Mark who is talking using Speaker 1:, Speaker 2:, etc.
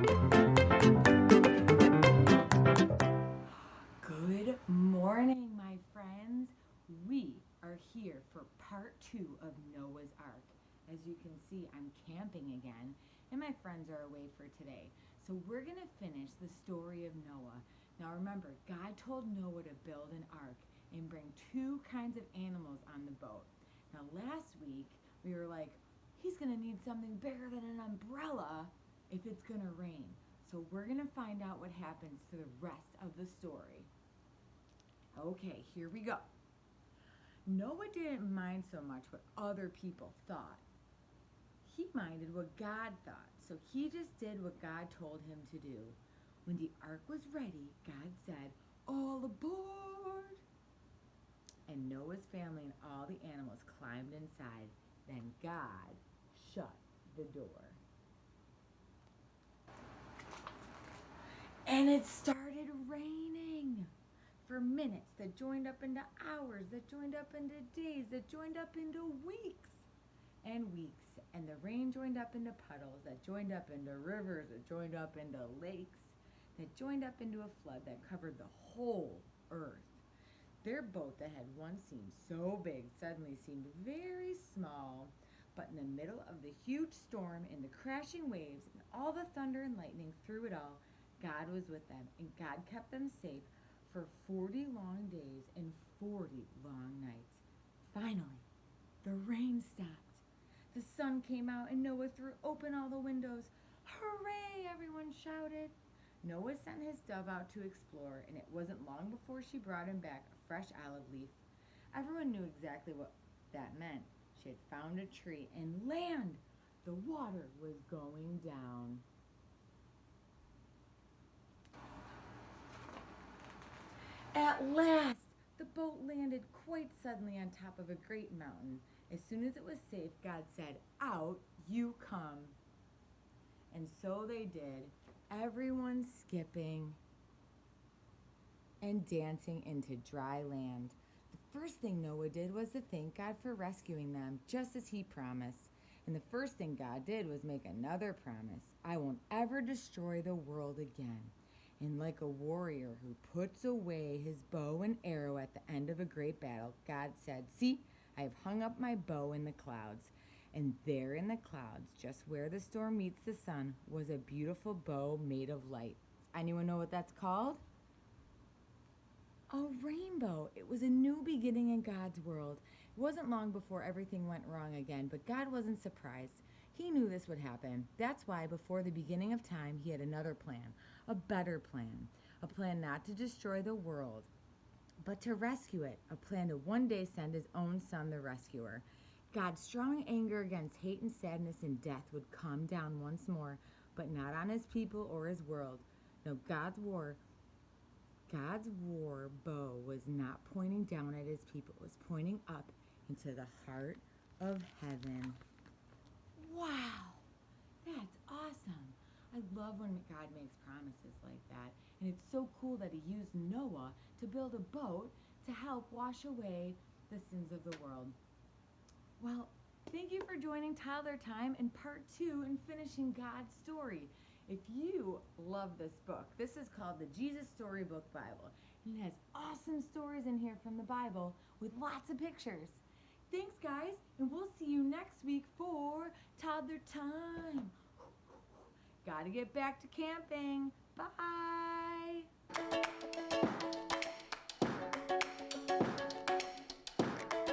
Speaker 1: Good morning, my friends. We are here for part 2 of Noah's Ark. As you can see, I'm camping again, and my friends are away for today. So we're going to finish the story of Noah. Now remember, God told Noah to build an ark and bring 2 kinds of animals on the boat. Now last week, we were like, he's going to need something bigger than an umbrella if it's going to rain. So we're going to find out what happens for the rest of the story. Okay, here we go. Noah didn't mind so much what other people thought. He minded what God thought, so he just did what God told him to do. When the ark was ready, God said, "All aboard!" And Noah's family and all the animals climbed inside. Then God shut the door. And it started raining for minutes that joined up into hours, that joined up into days, that joined up into weeks and weeks. And the rain joined up into puddles, that joined up into rivers, that joined up into lakes, that joined up into a flood that covered the whole earth. Their boat that had once seemed so big suddenly seemed very small. But in the middle of the huge storm and the crashing waves and all the thunder and lightning through it all, God was with them, and God kept them safe for 40 long days and 40 long nights. Finally, the rain stopped. The sun came out, and Noah threw open all the windows. "Hooray!" everyone shouted. Noah sent his dove out to explore, and it wasn't long before she brought him back a fresh olive leaf. Everyone knew exactly what that meant. She had found a tree and land. The water was going down. At last, the boat landed quite suddenly on top of a great mountain. As soon as it was safe, God said, "Out you come." And so they did, everyone skipping and dancing into dry land. The first thing Noah did was to thank God for rescuing them, just as he promised. And the first thing God did was make another promise: "I won't ever destroy the world again." And like a warrior who puts away his bow and arrow at the end of a great battle, God said, "See, I have hung up my bow in the clouds." And there in the clouds, just where the storm meets the sun, was a beautiful bow made of light. Anyone know what that's called? A rainbow. It was a new beginning in God's world. It wasn't long before everything went wrong again, but God wasn't surprised. He knew this would happen. That's why before the beginning of time, he had another plan, a better plan. A plan not to destroy the world, but to rescue it. A plan to one day send his own son, the rescuer. God's strong anger against hate and sadness and death would come down once more, but not on his people or his world. No, God's war bow was not pointing down at his people. It was pointing up into the heart of heaven. Wow, that's awesome. I love when God makes promises like that. And it's so cool that he used Noah to build a boat to help wash away the sins of the world. Well, thank you for joining Toddler Time in part 2 and finishing God's story. If you love this book, this is called the Jesus Storybook Bible. And it has awesome stories in here from the Bible with lots of pictures. Thanks, guys, and we'll see you next week for Toddler Time. Gotta get back to camping. Bye.